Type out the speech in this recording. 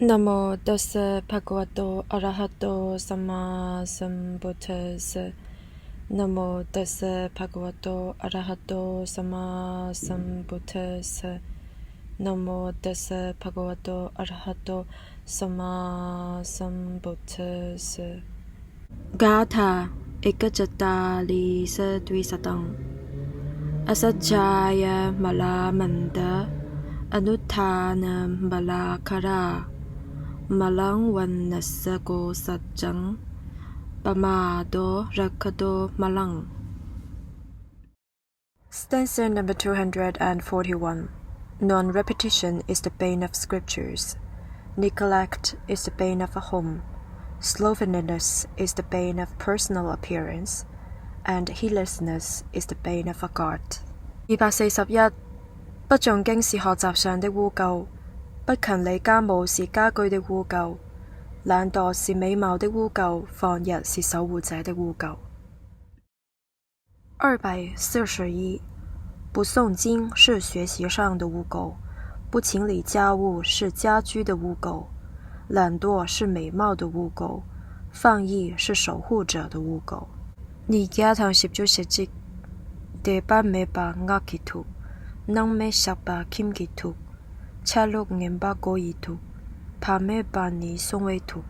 Namo tassa bhagavato arahato sama sambuddhassa. Namo tassa bhagavato arahato sama sambuddhassa. Namo tassa bhagavato arahato sama sambuddhassa. Gatha ekajata sa dvisadang. Asajjaya malamanda anuttana malakara. Malang Vanasa Go Sajjang Pamado Rakado Malang. Stanza number 241. Non-repetition is the bane of scriptures. Neglect is the bane of a home. Slovenliness is the bane of personal appearance. And heedlessness is the bane of a god. 241. 不誦經是學習上的污垢。不勤理家務是家居的污垢，懶惰是美貌的污垢，放逸是守護者的污垢。241。不誦經是學習上的污垢，不勤理家務是家居的污垢，懶惰是美貌的污垢，放逸是守護者的污垢。而家頭攝咗食節，地巴咩巴厄吉圖，能咩十巴謙吉圖。Chaluk ngembak go itu, pame bani songwe tu.